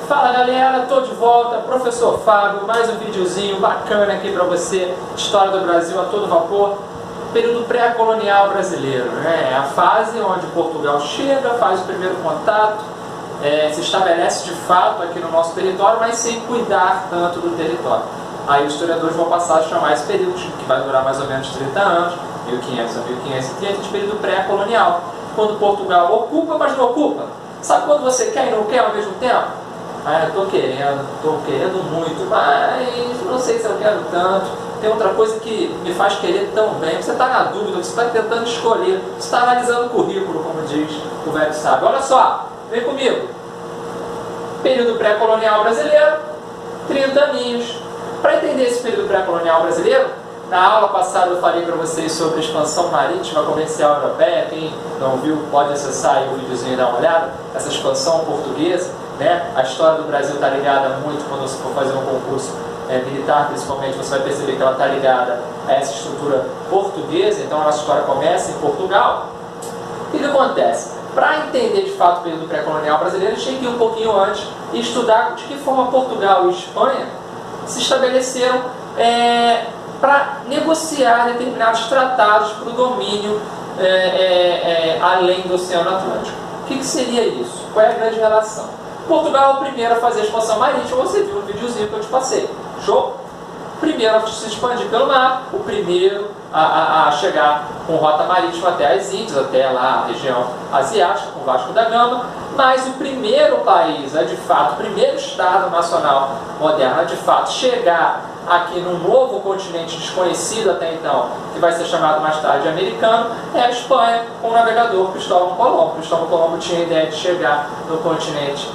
Fala galera, tô de volta, professor Fábio, mais um videozinho bacana aqui pra você, história do Brasil a todo vapor, período pré-colonial brasileiro, né? É a fase onde Portugal chega, faz o primeiro contato, se estabelece de fato aqui no nosso território, mas sem cuidar tanto do território. Aí os historiadores vão passar a chamar esse período, que vai durar mais ou menos 30 anos, 1500 a 1530, de período pré-colonial, quando Portugal ocupa, mas não ocupa. Sabe quando você quer e não quer ao mesmo tempo? Ah, eu tô querendo muito, mas não sei se eu quero tanto. Tem outra coisa que me faz querer tão bem. Você está na dúvida, você está tentando escolher, você está analisando o currículo, como diz o velho sábio. Olha só, vem comigo. Período pré-colonial brasileiro, 30 aninhos. Para entender esse período pré-colonial brasileiro, na aula passada eu falei para vocês sobre a expansão marítima comercial europeia. Quem não viu pode acessar aí o videozinho e dar uma olhada. Essa expansão portuguesa, né? A história do Brasil está ligada muito, quando você for fazer um concurso militar, principalmente, você vai perceber que ela está ligada a essa estrutura portuguesa. Então a nossa história começa em Portugal. E o que acontece? Para entender de fato o período pré-colonial brasileiro, a gente tem que ir um pouquinho antes e estudar de que forma Portugal e Espanha se estabeleceram para negociar determinados tratados para o domínio além do Oceano Atlântico. O que seria isso? Qual é a grande relação? Portugal é o primeiro a fazer a expansão marítima, você viu no videozinho que eu te passei. Show? Primeiro a se expandir pelo mar, o primeiro a chegar com rota marítima até as Índias, até lá a região asiática, com Vasco da Gama, mas o primeiro país, de fato, o primeiro Estado nacional moderno a de fato chegar aqui num novo continente desconhecido até então, que vai ser chamado mais tarde de americano, é a Espanha, com o navegador Cristóvão Colombo. Cristóvão Colombo tinha a ideia de chegar no continente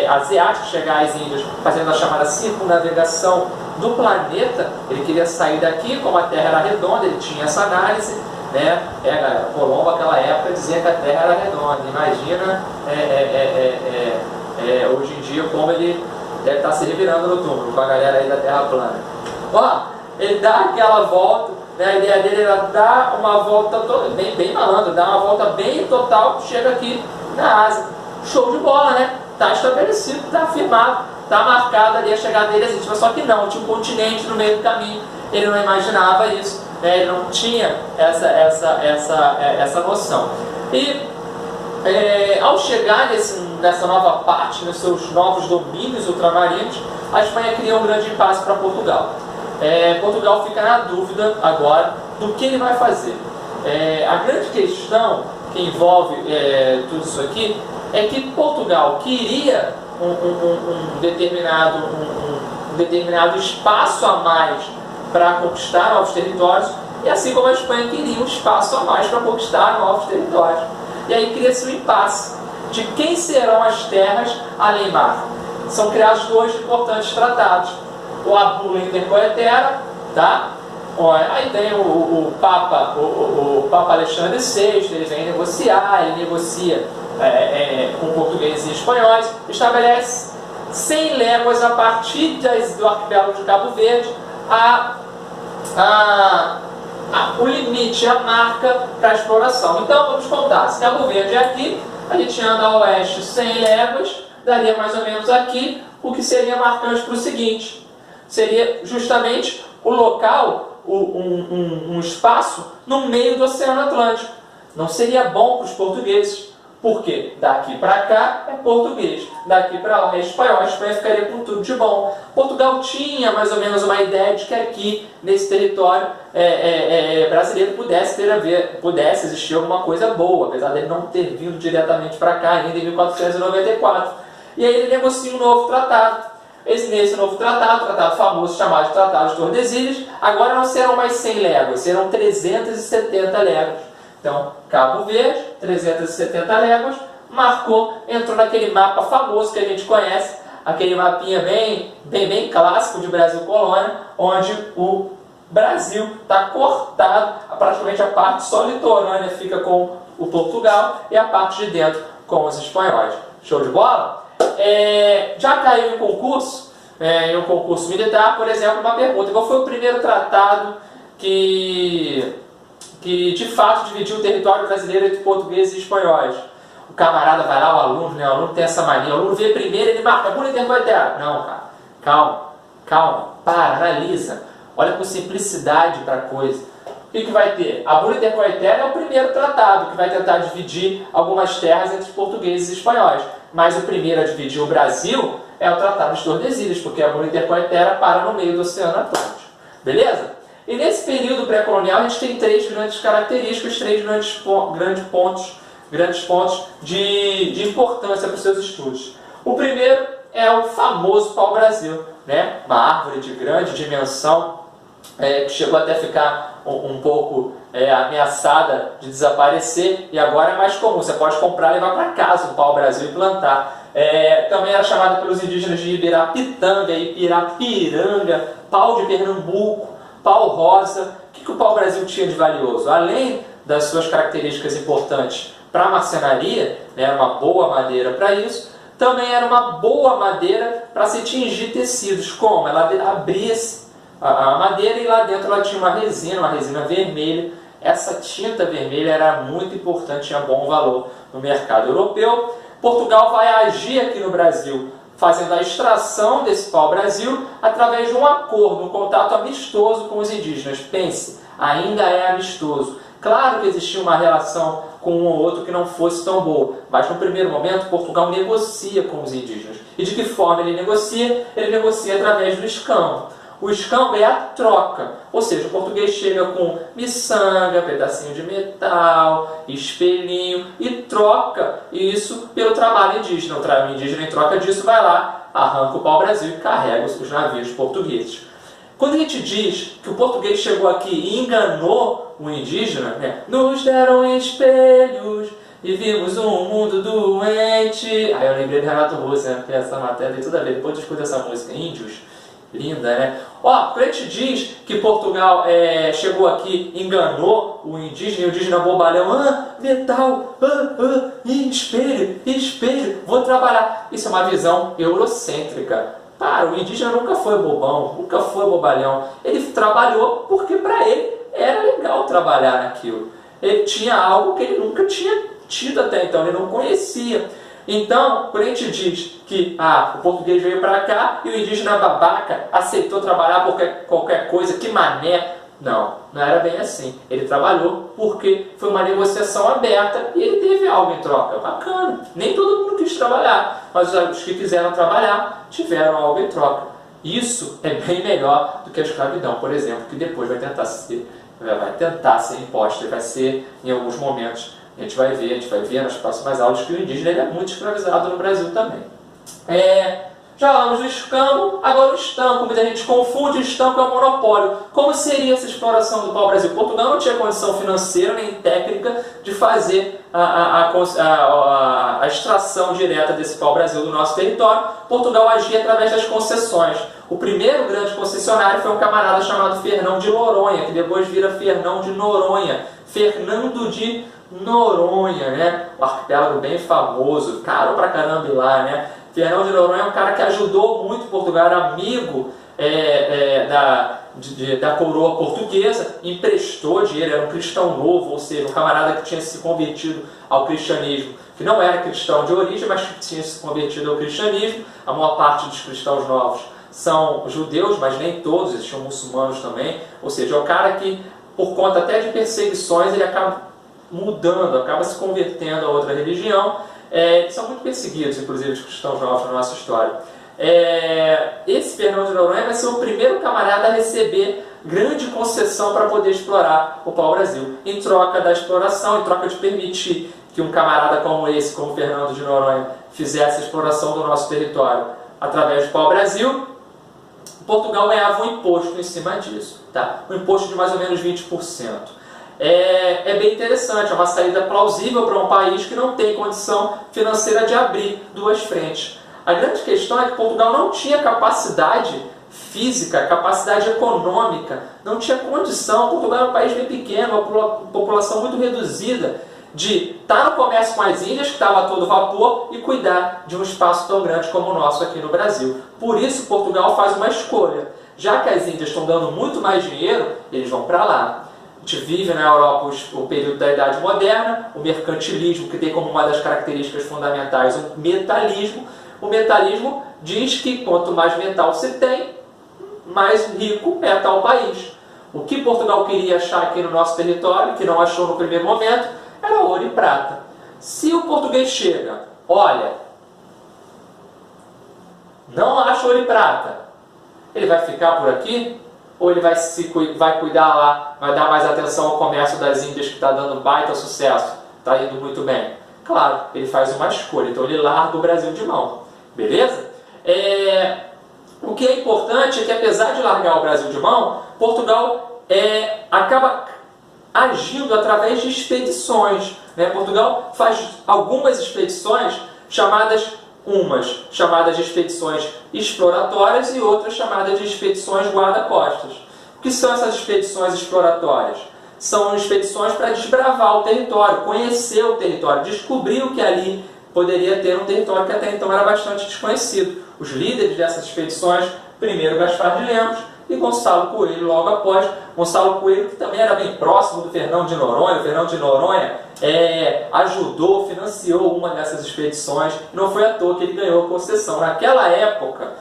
asiático, chegar às Índias, fazendo a chamada circunnavegação do planeta. Ele queria sair daqui, como a Terra era redonda, ele tinha essa análise, né? Galera, Colombo naquela época dizia que a Terra era redonda. Imagina hoje em dia como ele deve estar se revirando no túmulo com a galera aí da Terra plana. Ó, ele dá aquela volta, né? A ideia dele era dar uma volta bem malandro, dar uma volta bem total, chega aqui na Ásia. Show de bola, né? Está estabelecido, está afirmado, está marcada ali a chegada dele às Índias, só que não, tinha um continente no meio do caminho, ele não imaginava isso, né? Ele não tinha essa noção. E ao chegar nessa nova parte, nos seus novos domínios ultramarinos, a Espanha cria um grande impasse para Portugal. Portugal fica na dúvida agora do que ele vai fazer. A grande questão que envolve tudo isso aqui é que Portugal queria um determinado espaço a mais para conquistar novos territórios, e assim como a Espanha queria um espaço a mais para conquistar novos territórios. E aí cria-se um impasse de quem serão as terras além-mar. São criados dois importantes tratados. O A Bula Intercoetera, tá? Aí tem o Papa Alexandre VI, ele vem negociar, ele negocia com portugueses e espanhóis, estabelece 100 léguas a partir do arquipélago de Cabo Verde, o limite, a marca para a exploração. Então vamos contar, se Cabo Verde é aqui, a gente anda a oeste 100 léguas, daria mais ou menos aqui, o que seria marcante para o seguinte, seria justamente o local, um espaço no meio do Oceano Atlântico. Não seria bom para os portugueses, porque daqui para cá é português, daqui para lá é espanhol, a Espanha ficaria com tudo de bom. Portugal tinha mais ou menos uma ideia de que aqui, nesse território brasileiro, pudesse existir alguma coisa boa, apesar dele não ter vindo diretamente para cá ainda em 1494. E aí ele negocia um novo tratado. Nesse novo tratado famoso chamado de Tratado de Tordesilhas, agora não serão mais 100 léguas, serão 370 léguas. Então, Cabo Verde, 370 léguas, entrou naquele mapa famoso que a gente conhece, aquele mapinha bem clássico de Brasil Colônia, onde o Brasil está cortado, praticamente a parte só litorânea fica com o Portugal e a parte de dentro com os espanhóis. Show de bola? Já caiu em um concurso militar, por exemplo, uma pergunta: qual foi o primeiro tratado que de fato dividiu o território brasileiro entre portugueses e espanhóis? o camarada vai lá, o aluno, né? O aluno tem essa mania, o aluno vê primeiro, ele marca, bula intercoetera. Não, cara, calma, analisa, olha com simplicidade para a coisa. O que vai ter? A bula intercoetera é o primeiro tratado, que vai tentar dividir algumas terras entre os portugueses e espanhóis. Mas o primeiro a dividir o Brasil é o Tratado de Tordesilhas, porque a bula intercoetera para no meio do Oceano Atlântico. Beleza? E nesse período pré-colonial a gente tem três grandes características, três grandes pontos de importância para os seus estudos. O primeiro é o famoso pau-brasil, né? Uma árvore de grande dimensão, que chegou até a ficar um pouco ameaçada de desaparecer, e agora é mais comum, você pode comprar e levar para casa o pau-brasil e plantar. Também era chamada pelos indígenas de Ibirapitanga, Ipirapiranga, pau de Pernambuco, pau rosa. O que o pau-brasil tinha de valioso? Além das suas características importantes para a marcenaria, né, era uma boa madeira para isso, também era uma boa madeira para se tingir tecidos. Como? Ela abria-se a madeira e lá dentro ela tinha uma resina vermelha. Essa tinta vermelha era muito importante, tinha bom valor no mercado europeu. Portugal vai agir aqui no Brasil, fazendo a extração desse pau-brasil através de um acordo, um contato amistoso com os indígenas. Pense, ainda é amistoso. Claro que existia uma relação com um ou outro que não fosse tão boa, mas no primeiro momento Portugal negocia com os indígenas. E de que forma ele negocia? Ele negocia através do escambo. O escambo é a troca, ou seja, o português chega com miçanga, pedacinho de metal, espelhinho e troca isso pelo trabalho indígena. O indígena, em troca disso, vai lá, arranca o pau-brasil e carrega os navios portugueses. Quando a gente diz que o português chegou aqui e enganou o indígena, né? Nos deram espelhos e vimos um mundo doente. Aí eu lembrei de Renato Russo, né? Porque essa matéria tem tudo a ver. Depois eu escuto essa música, Índios. Linda, né? Quando a gente diz que Portugal chegou aqui, enganou o indígena, e o indígena bobalhão, metal, espelho, vou trabalhar. Isso é uma visão eurocêntrica. Cara, o indígena nunca foi bobão, nunca foi bobalhão. Ele trabalhou porque para ele era legal trabalhar naquilo. Ele tinha algo que ele nunca tinha tido até então, ele não conhecia. Então, quando a gente diz que o português veio para cá e o indígena babaca aceitou trabalhar por qualquer coisa, que mané. Não era bem assim. Ele trabalhou porque foi uma negociação aberta e ele teve algo em troca. Bacana. Nem todo mundo quis trabalhar, mas os que quiseram trabalhar tiveram algo em troca. Isso é bem melhor do que a escravidão, por exemplo, que depois vai tentar ser imposta e vai ser em alguns momentos. A gente vai ver nas próximas aulas que o indígena ele é muito escravizado no Brasil também. Já falamos do escambo, agora o estanco. Muita gente confunde, o estanco é um monopólio. Como seria essa exploração do pau-brasil? Portugal não tinha condição financeira nem técnica de fazer a extração direta desse pau-brasil do nosso território. Portugal agia através das concessões. O primeiro grande concessionário foi um camarada chamado Fernão de Noronha, que depois vira Fernão de Noronha. Fernando de Noronha, né? Um arquipélago bem famoso, caro pra caramba lá, né? Fernão de Noronha é um cara que ajudou muito Portugal, era amigo da coroa portuguesa, emprestou dinheiro, era um cristão novo, ou seja, um camarada que tinha se convertido ao cristianismo, que não era cristão de origem, mas que tinha se convertido ao cristianismo. A maior parte dos cristãos novos são judeus, mas nem todos, existiam muçulmanos também, ou seja, é um cara que, por conta até de perseguições, ele acaba mudando, acaba se convertendo a outra religião. São muito perseguidos, inclusive, os cristãos novos na nossa história. Esse Fernão de Noronha vai ser o primeiro camarada a receber grande concessão para poder explorar o pau-brasil. Em troca da exploração, em troca de permitir que um camarada como esse, como Fernando de Noronha, fizesse a exploração do nosso território através do pau-brasil, Portugal ganhava um imposto em cima disso, tá? Um imposto de mais ou menos 20%. É bem interessante, é uma saída plausível para um país que não tem condição financeira de abrir duas frentes. A grande questão é que Portugal não tinha capacidade física, capacidade econômica, não tinha condição. Portugal era um país bem pequeno, uma população muito reduzida, de estar no comércio com as ilhas, que estava a todo vapor, e cuidar de um espaço tão grande como o nosso aqui no Brasil. Por isso, Portugal faz uma escolha. Já que as Índias estão dando muito mais dinheiro, eles vão para lá. gente vive na Europa o período da Idade Moderna, o mercantilismo, que tem como uma das características fundamentais o metalismo. O metalismo diz que quanto mais metal se tem, mais rico é tal país. O que Portugal queria achar aqui no nosso território, que não achou no primeiro momento, era ouro e prata. Se o português chega, olha, não acha ouro e prata, ele vai ficar por aqui? Ou ele vai cuidar lá, vai dar mais atenção ao comércio das Índias, que está dando baita sucesso, está indo muito bem? Claro, ele faz uma escolha, então ele larga o Brasil de mão. Beleza? O que é importante é que, apesar de largar o Brasil de mão, Portugal acaba agindo através de expedições. Né? Portugal faz algumas expedições umas chamadas de expedições exploratórias e outras chamadas de expedições guarda-costas. O que são essas expedições exploratórias? São expedições para desbravar o território, conhecer o território, descobrir o que ali poderia ter um território que até então era bastante desconhecido. Os líderes dessas expedições, primeiro Gaspar de Lemos e Gonçalo Coelho logo após. Gonçalo Coelho, que também era bem próximo do Fernão de Noronha. O Fernão de Noronha ajudou, financiou uma dessas expedições. Não foi à toa que ele ganhou a concessão. Naquela época,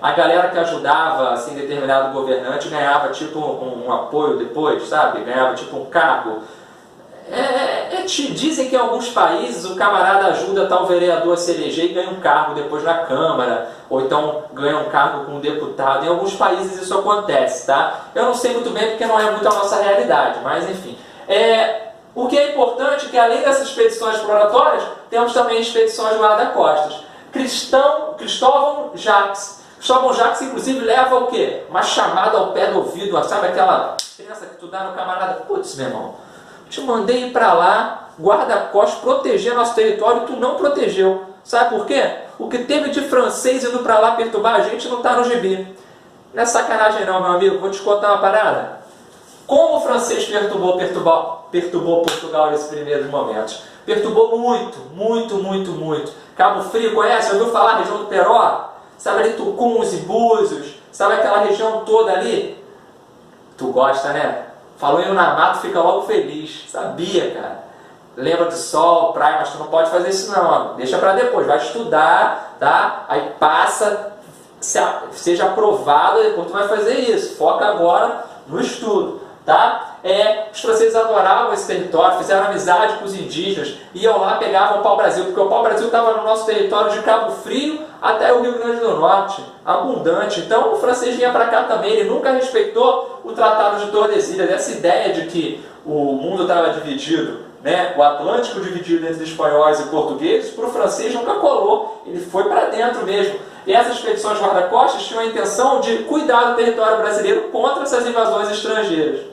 a galera que ajudava assim, determinado governante ganhava tipo um apoio depois, sabe? Ganhava tipo um cargo. Dizem que em alguns países o camarada ajuda tal vereador a se eleger e ganha um cargo depois na Câmara, ou então ganha um cargo com um deputado. Em alguns países isso acontece, tá? Eu não sei muito bem porque não é muito a nossa realidade, mas enfim. O que é importante é que, além dessas expedições exploratórias, temos também expedições guarda-costas. Cristóvão Jacques. Cristóvão Jacques, inclusive, leva o quê? Uma chamada ao pé do ouvido, sabe aquela criança que tu dá no camarada? Putz, meu irmão, te mandei ir para lá, guarda-costas, proteger nosso território, tu não protegeu. Sabe por quê? O que teve de francês indo para lá perturbar a gente não está no gibi. Não é sacanagem não, meu amigo, vou te contar uma parada. Como o francês perturbou Portugal nesses primeiros momentos? Perturbou muito, muito, muito, muito. Cabo Frio, conhece? Ouviu falar da região do Peró? Sabe ali Tucuns e Búzios? Sabe aquela região toda ali? Tu gosta, né? Falou em Unamato, fica logo feliz. Sabia, cara. Lembra de sol, praia, mas tu não pode fazer isso não. Deixa pra depois. Vai estudar, tá? Aí passa, seja aprovado, depois tu vai fazer isso. Foca agora no estudo, tá? Os franceses adoravam esse território, fizeram amizade com os indígenas, iam lá, pegavam o pau-brasil, porque o pau-brasil estava no nosso território de Cabo Frio até o Rio Grande do Norte, abundante. Então o francês vinha para cá também, ele nunca respeitou o Tratado de Tordesilhas, essa ideia de que o mundo estava dividido, né, o Atlântico dividido entre espanhóis e portugueses, para o francês nunca colou, ele foi para dentro mesmo. E essas expedições guarda-costas tinham a intenção de cuidar do território brasileiro contra essas invasões estrangeiras.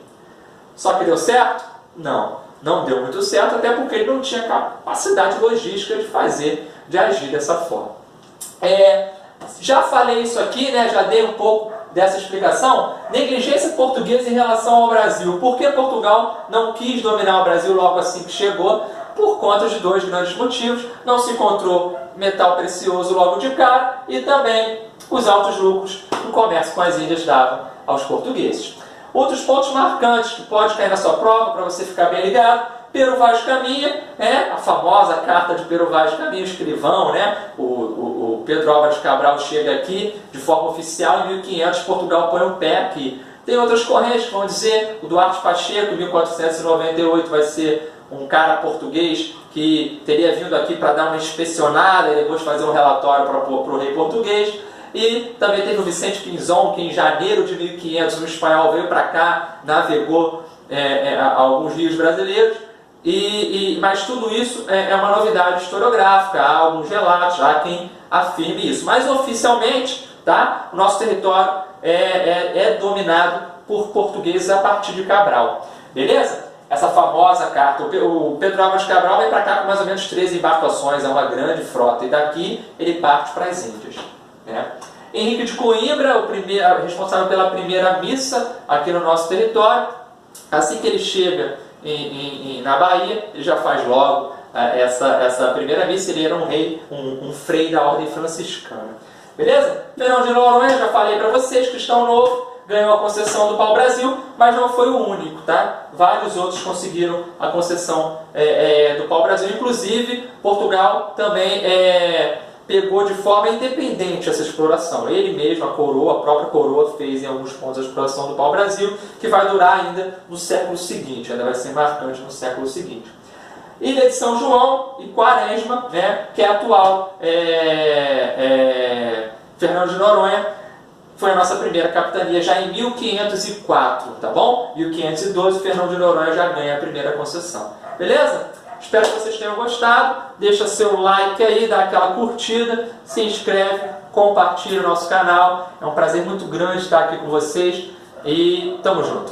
Só que deu certo? Não, não deu muito certo, até porque ele não tinha capacidade logística de agir dessa forma. Já falei isso aqui, né, já dei um pouco dessa explicação. Negligência portuguesa em relação ao Brasil. Por que Portugal não quis dominar o Brasil logo assim que chegou? Por conta de dois grandes motivos. Não se encontrou metal precioso logo de cara e também os altos lucros que o comércio com as ilhas dava aos portugueses. Outros pontos marcantes que pode cair na sua prova, para você ficar bem ligado: Pero Vaz de Caminha, a famosa carta de Pero Vaz de Caminha, o escrivão, né? O Pedro Álvares Cabral chega aqui de forma oficial em 1500, Portugal põe o pé aqui. Tem outras correntes que vão dizer, o Duarte Pacheco, em 1498, vai ser um cara português que teria vindo aqui para dar uma inspecionada e depois fazer um relatório para o rei português. E também teve o Vicente Pinzon, que em janeiro de 1500 um espanhol veio para cá, navegou alguns rios brasileiros, mas tudo isso é uma novidade historiográfica, há alguns relatos, há quem afirme isso. Mas oficialmente, tá, o nosso território é dominado por portugueses a partir de Cabral. Beleza? Essa famosa carta, o Pedro Álvares Cabral vem para cá com mais ou menos 13 embarcações, é uma grande frota, e daqui ele parte para as Índias. Henrique de Coimbra, responsável pela primeira missa aqui no nosso território. Assim que ele chega na Bahia, ele já faz logo essa primeira missa. Ele era um rei, um frei da ordem franciscana. Beleza? Fernão de Noronha, já falei para vocês, cristão novo, ganhou a concessão do pau-brasil, mas não foi o único, tá? Vários outros conseguiram a concessão do pau-brasil, inclusive Portugal também pegou de forma independente essa exploração. Ele mesmo, a própria coroa, fez em alguns pontos a exploração do pau-brasil, que vai durar ainda no século seguinte, ainda vai ser marcante no século seguinte. Ilha de São João e Quaresma, né, que é a atual Fernando de Noronha, foi a nossa primeira capitania já em 1504, tá bom? 1512, Fernando de Noronha já ganha a primeira concessão. Beleza? Espero que vocês tenham gostado. Deixa seu like aí, dá aquela curtida, se inscreve, compartilha o nosso canal. É um prazer muito grande estar aqui com vocês e tamo junto.